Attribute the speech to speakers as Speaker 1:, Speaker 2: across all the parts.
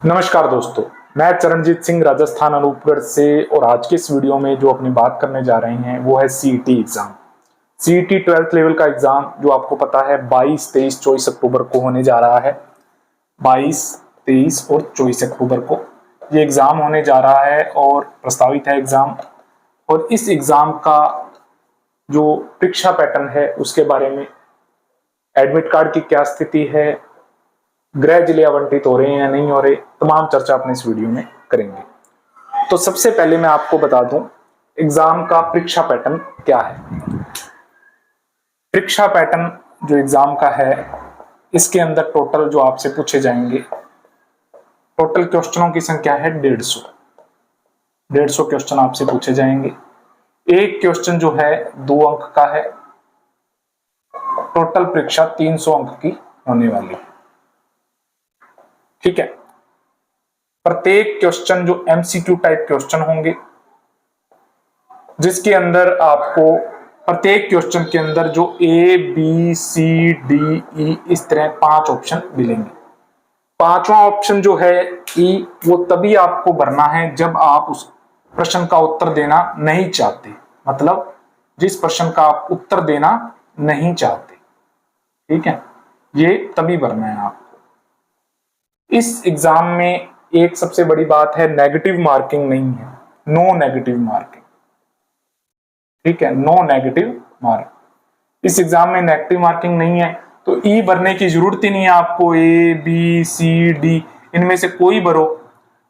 Speaker 1: नमस्कार दोस्तों, मैं चरणजीत सिंह राजस्थान अनूपगढ़ से। और आज के इस वीडियो में जो अपनी बात करने जा रहे हैं वो है CET exam. CET 12th level का एग्जाम जो आपको पता है 22, 23, 24 अक्टूबर को होने जा रहा है। 22, 23 और 24 अक्टूबर को ये एग्जाम होने जा रहा है और प्रस्तावित है एग्जाम। और इस एग्जाम का जो परीक्षा पैटर्न है उसके बारे में, एडमिट कार्ड की क्या स्थिति है, गृह जिले आवंटित हो रहे हैं या नहीं हो रहे, तमाम चर्चा अपने इस वीडियो में करेंगे। तो सबसे पहले मैं आपको बता दूं एग्जाम का परीक्षा पैटर्न क्या है। परीक्षा पैटर्न जो एग्जाम का है, इसके अंदर टोटल जो आपसे पूछे जाएंगे, टोटल क्वेश्चनों की संख्या है 150 क्वेश्चन आपसे पूछे जाएंगे। एक क्वेश्चन जो है 2 अंक का है। टोटल परीक्षा 300 अंक की होने वाली है। ठीक है। प्रत्येक क्वेश्चन जो एमसीक्यू टाइप क्वेश्चन होंगे, जिसके अंदर आपको प्रत्येक क्वेश्चन के अंदर जो A B C D E इस तरह 5 ऑप्शन मिलेंगे। 5वां ऑप्शन जो है ई, वो तभी आपको भरना है जब आप उस प्रश्न का उत्तर देना नहीं चाहते, मतलब जिस प्रश्न का आप उत्तर देना नहीं चाहते। ठीक है, ये तभी भरना है आपको। इस एग्जाम में एक सबसे बड़ी बात है, नेगेटिव मार्किंग नहीं है, नो नेगेटिव मार्किंग। ठीक है, नो नेगेटिव मार्क। इस एग्जाम में नेगेटिव मार्किंग नहीं है, तो ई भरने की जरूरत ही नहीं है आपको। ए बी सी डी इनमें से कोई भरो।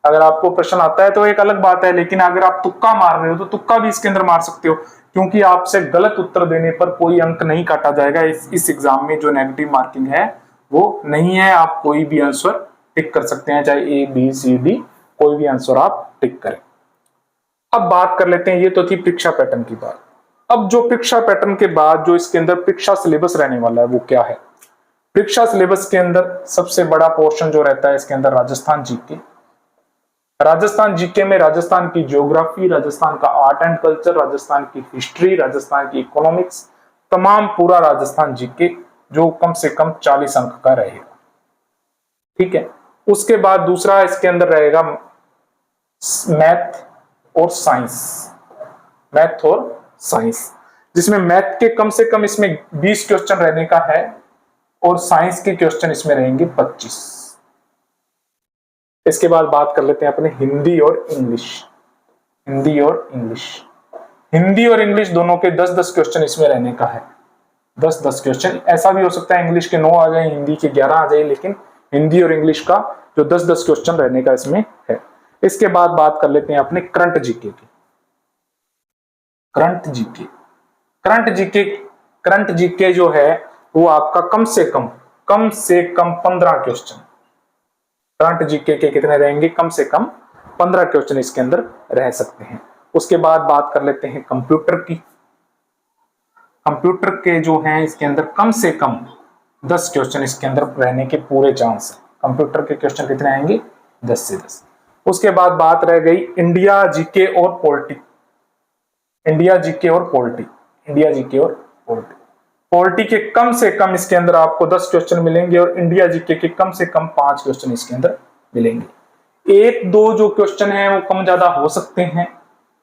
Speaker 1: अगर आपको प्रश्न आता है तो एक अलग बात है, लेकिन अगर आप तुक्का मार रहे हो तो तुक्का भी इसके अंदर मार सकते हो, क्योंकि आपसे गलत उत्तर देने पर कोई अंक नहीं काटा जाएगा। इस एग्जाम में जो नेगेटिव मार्किंग है वो नहीं है। आप कोई भी आंसर टिक कर सकते हैं, चाहे ए बी सी डी, कोई भी आंसर आप टिक करें। अब बात कर लेते हैं, ये तो थी परीक्षा पैटर्न की बात। अब जो परीक्षा पैटर्न के बाद जो इसके अंदर परीक्षा सिलेबस रहने वाला है वो क्या है। परीक्षा सिलेबस के अंदर सबसे बड़ा पोर्शन जो रहता है इसके अंदर राजस्थान जीके। राजस्थान जीके में राजस्थान की ज्योग्राफी, राजस्थान का आर्ट एंड कल्चर, राजस्थान की हिस्ट्री, राजस्थान की इकोनॉमिक्स, तमाम पूरा राजस्थान जीके जो कम से कम 40 अंक का रहेगा। ठीक है। उसके बाद दूसरा इसके अंदर रहेगा मैथ और साइंस। मैथ और साइंस, जिसमें मैथ के कम से कम इसमें 20 क्वेश्चन रहने का है और साइंस के क्वेश्चन इसमें रहेंगे 25। इसके बाद बात कर लेते हैं अपने हिंदी और इंग्लिश। हिंदी और इंग्लिश दोनों के 10-10 क्वेश्चन इसमें रहने का है। 10-10 क्वेश्चन। ऐसा भी हो सकता है इंग्लिश के 9 आ जाए, हिंदी के 11 आ जाए, लेकिन हिंदी और इंग्लिश का जो 10-10 क्वेश्चन रहने का इसमें है। इसके बाद बात कर लेते हैं अपने करंट जीके की। करंट जीके जो है वो आपका कम से कम 15 क्वेश्चन। करंट जीके के कितने रहेंगे? कम से कम 15 क्वेश्चन इसके अंदर रह सकते हैं। उसके बाद बात कर लेते हैं कंप्यूटर की। कंप्यूटर के जो हैं इसके अंदर कम से कम 10 क्वेश्चन इसके अंदर रहने के पूरे चांस है। कंप्यूटर के क्वेश्चन कितने आएंगे? 10 से 10। उसके बाद बात रह गई इंडिया जीके और पॉलिटी। पॉलिटी के कम से कम इसके अंदर आपको 10 क्वेश्चन मिलेंगे और इंडिया जीके के कम से कम 5 क्वेश्चन इसके अंदर मिलेंगे। 1-2 जो क्वेश्चन है वो कम ज्यादा हो सकते हैं,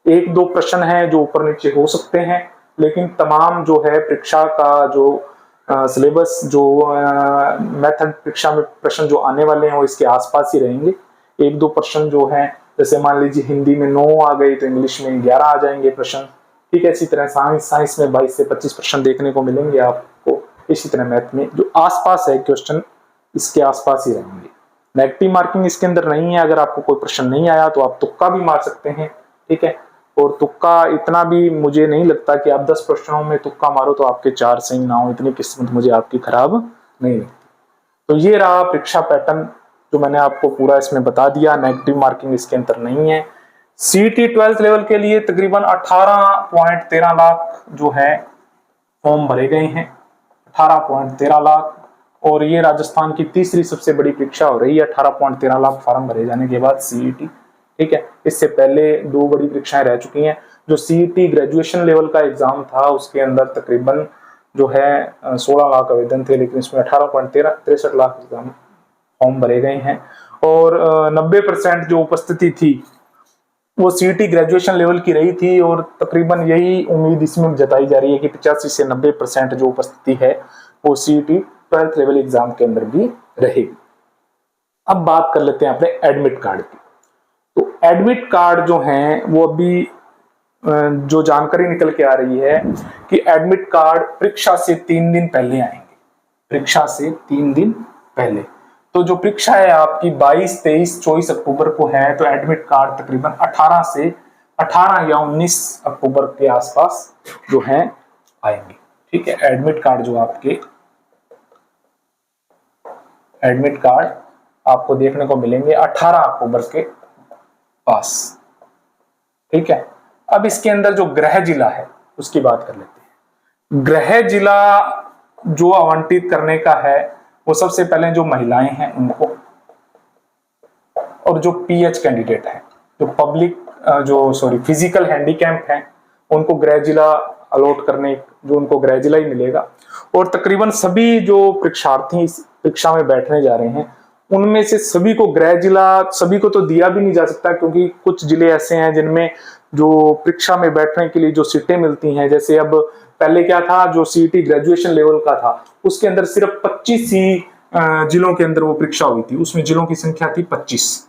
Speaker 1: 1-2 प्रश्न है जो ऊपर नीचे हो सकते हैं, लेकिन तमाम जो है परीक्षा का जो सिलेबस, जो मेथड परीक्षा में प्रश्न जो आने वाले हैं वो इसके आसपास ही रहेंगे। 1-2 प्रश्न जो है, जैसे मान लीजिए हिंदी में 9 आ गई तो इंग्लिश में 11 आ जाएंगे प्रश्न। ठीक है। इसी तरह साइंस में 22 से 25 प्रश्न देखने को मिलेंगे आपको। इसी तरह मैथ में जो आसपास है क्वेश्चन इसके आसपास ही रहेंगे। नेगेटिव मार्किंग इसके अंदर नहीं है। अगर आपको कोई प्रश्न नहीं आया तो आप तुक्का भी मार सकते हैं। ठीक है। और तुक्का इतना भी मुझे नहीं लगता कि आप 10 प्रश्नों में तुक्का मारो तो आपके 4 सही ना हो, इतनी किस्मत मुझे आपकी खराब नहीं लगती। तो ये रहा परीक्षा पैटर्न जो मैंने आपको पूरा इसमें बता दिया। नेगेटिव मार्किंग इसके अंदर नहीं है। सीईटी 12th लेवल के लिए तकरीबन 18.13 लाख जो है फॉर्म भरे गए हैं। 18.13 लाख। और ये राजस्थान की तीसरी सबसे बड़ी परीक्षा हो रही है 18.13 लाख फॉर्म भरे जाने के बाद सीईटी। ठीक है। इससे पहले 2 बड़ी परीक्षाएं रह चुकी हैं। जो सीईटी ग्रेजुएशन लेवल का एग्जाम था उसके अंदर तकरीबन जो है 16 लाख आवेदन थे, लेकिन इसमें 18.63 लाख एग्जाम फॉर्म भरे गए हैं। और 90% जो उपस्थिति थी वो सीईटी ग्रेजुएशन लेवल की रही थी, और तकरीबन यही उम्मीद इसमें जताई जा रही है कि 85 से 90% जो उपस्थिति है वो सीईटी 12th लेवल एग्जाम के अंदर भी रहेगी। अब बात कर लेते हैं अपने एडमिट कार्ड की। तो एडमिट कार्ड जो है वो अभी जो जानकारी निकल के आ रही है कि एडमिट कार्ड परीक्षा से 3 दिन पहले आएंगे, परीक्षा से 3 दिन पहले। तो जो परीक्षा है आपकी 22, 23, 24 अक्टूबर को है, तो एडमिट कार्ड तकरीबन 18 या 19 अक्टूबर के आसपास जो है आएंगे। ठीक है, एडमिट कार्ड जो आपके एडमिट कार्ड आपको देखने को मिलेंगे 18 अक्टूबर के पास। ठीक है, अब इसके अंदर जो गृह जिला है उसकी बात कर लेते हैं। गृह जिला जो आवंटित करने का है वो सबसे पहले जो महिलाएं हैं उनको, और जो पीएच कैंडिडेट है, जो फिजिकल हैंडीकैप हैं उनको गृह जिला अलॉट करने, जो उनको गृह जिला ही मिलेगा। और तकरीबन सभी जो परीक्षार्थी इस परीक्षा में बैठने जा रहे हैं उनमें से सभी को गृह जिला, सभी को तो दिया भी नहीं जा सकता, क्योंकि कुछ जिले ऐसे हैं जिनमें जो परीक्षा में बैठने के लिए जो सीटें मिलती हैं, जैसे अब पहले क्या था, जो सीईटी ग्रेजुएशन लेवल का था उसके अंदर सिर्फ 25 ही जिलों के अंदर वो परीक्षा हुई थी, उसमें जिलों की संख्या थी 25।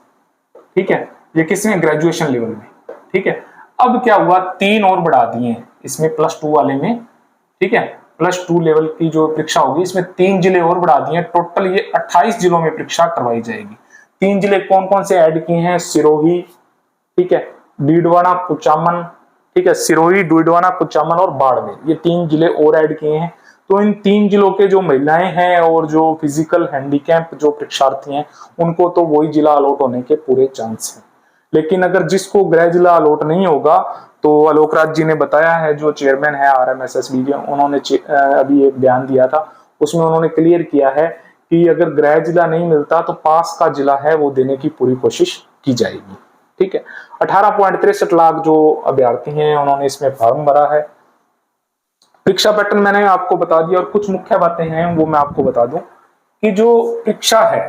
Speaker 1: ठीक है, ये किसमें, ग्रेजुएशन लेवल में। ठीक है, अब क्या हुआ, 3 और बढ़ा दिए हैं इसमें +2 वाले में। ठीक है, +2 लेवल की जो परीक्षा होगी इसमें 3 जिले और बढ़ा दिए, टोटल ये 28 जिलों में परीक्षा करवाई जाएगी। 3 जिले कौन कौन से ऐड किए हैं, सिरोही, ठीक है, डीडवाना, कुचामन, ठीक है, सिरोही, डीडवाना, कुचामन और बाड़मेर, ये 3 जिले और ऐड किए हैं। तो इन 3 जिलों के जो महिलाएं हैं और जो फिजिकल हैंडीकैप जो परीक्षार्थी हैं उनको तो वही जिला अलॉट होने के पूरे चांस हैं। लेकिन अगर जिसको गृह जिला अलॉट नहीं होगा, तो आलोक राज जी ने बताया है, जो चेयरमैन है RMSSB के, उन्होंने अभी एक बयान दिया था, उसमें उन्होंने क्लियर किया है कि अगर गृह जिला नहीं मिलता तो पास का जिला है वो देने की पूरी कोशिश की जाएगी। ठीक है, 18.63 लाख जो अभ्यर्थी हैं उन्होंने इसमें फॉर्म भरा है। परीक्षा पैटर्न मैंने आपको बता दिया, और कुछ मुख्य बातें हैं वो मैं आपको बता दूं कि जो परीक्षा है,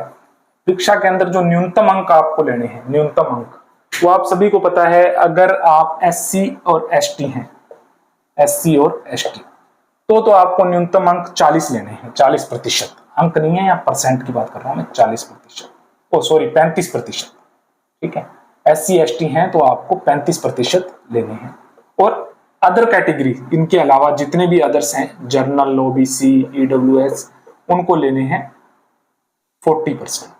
Speaker 1: परीक्षा के अंदर जो न्यूनतम अंक आपको लेने हैं, न्यूनतम अंक वो आप सभी को पता है। अगर आप SC और ST हैं, SC और ST, तो आपको न्यूनतम अंक 40 लेने हैं, 40%, अंक नहीं है, या परसेंट की बात कर रहा हूं मैं, 40%, 35%। ठीक है, SC ST हैं तो आपको 35% लेने हैं। और अदर कैटेगरी, इनके अलावा जितने भी अदर्स हैं, जर्नल, OBC, EWS, उनको लेने हैं 40%।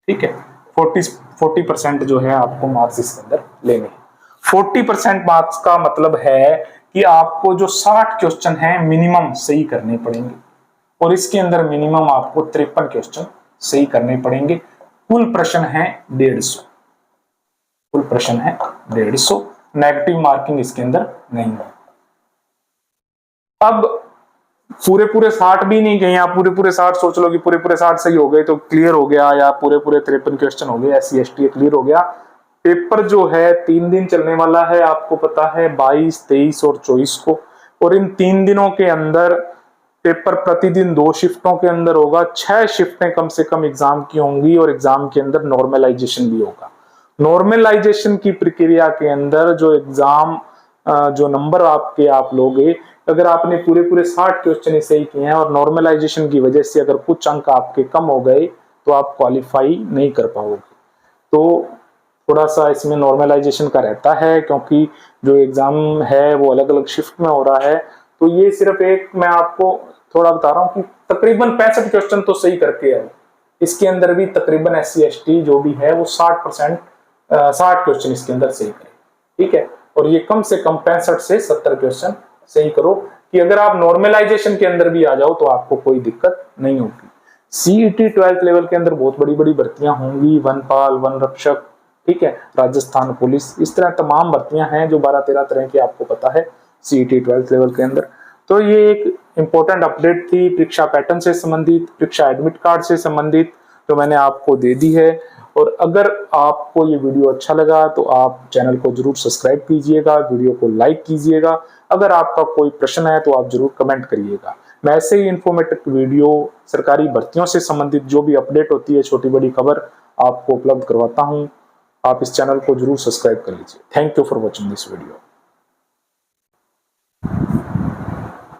Speaker 1: ठीक है, 40% जो है आपको मार्क्स इसके अंदर लेने हैं। 40% मार्क्स का मतलब है कि आपको जो 60 क्वेश्चन हैं मिनिमम सही करने पड़ेंगे, और इसके अंदर मिनिमम आपको 53 क्वेश्चन सही करने पड़ेंगे। कुल प्रश्न है 150, कुल प्रश्न है 150, नेगेटिव मार्किंग इसके अंदर नहीं है। अब पूरे 60 भी नहीं गए, आप पूरे 60 सोच लो कि पूरे 60 सही हो गए तो क्लियर हो गया, या पूरे 53 क्वेश्चन हो गए, SC ST क्लियर हो गया। पेपर जो है 3 दिन चलने वाला है, आपको पता है 22, 23 और 24 को, और इन 3 दिनों के अंदर पेपर प्रतिदिन 2 शिफ्टों के अंदर होगा, 6 शिफ्टें कम से कम एग्जाम की होंगी, और एग्जाम के अंदर नॉर्मलाइजेशन भी होगा। नॉर्मलाइजेशन की प्रक्रिया के अंदर जो एग्जाम जो नंबर आप लोगे, अगर आपने पूरे 60 क्वेश्चन सही किए हैं और नॉर्मलाइजेशन की वजह से अगर कुछ अंक आपके कम हो गए तो आप क्वालिफाई नहीं कर पाओगे। तो थोड़ा सा इसमें नॉर्मलाइजेशन का रहता है, क्योंकि जो एग्जाम है वो अलग अलग शिफ्ट में हो रहा है। तो ये सिर्फ एक मैं आपको थोड़ा बता रहा हूँ कि तकरीबन 65 क्वेश्चन तो सही करके है, इसके अंदर भी तकरीबन SC ST जो भी है वो 60 क्वेश्चन इसके अंदर सही करें। ठीक है, और ये कम से कम 65 से 70 क्वेश्चन सही करो, कि अगर आप नॉर्मलाइजेशन के अंदर भी आ जाओ तो आपको कोई दिक्कत नहीं होगी। CET 12th लेवल के अंदर बहुत बड़ी भर्तियां होंगी, वनपाल, वन रक्षक, ठीक है, राजस्थान पुलिस, इस तरह तमाम भर्तियां हैं जो 12-13 तरह की आपको पता है CET 12th लेवल के अंदर। तो ये एक इंपॉर्टेंट अपडेट थी परीक्षा पैटर्न से संबंधित, परीक्षा एडमिट कार्ड से संबंधित, जो मैंने आपको दे दी है। और अगर आपको ये वीडियो अच्छा लगा तो आप चैनल को जरूर सब्सक्राइब कीजिएगा, वीडियो को लाइक कीजिएगा। अगर आपका कोई प्रश्न है तो आप जरूर कमेंट करिएगा। मैं ऐसे ही इंफॉर्मेटिव वीडियो, सरकारी भर्तियों से संबंधित जो भी अपडेट होती है, छोटी बड़ी खबर आपको उपलब्ध करवाता हूं। आप इस चैनल को जरूर सब्सक्राइब कर लीजिए। Thank you for watching this video.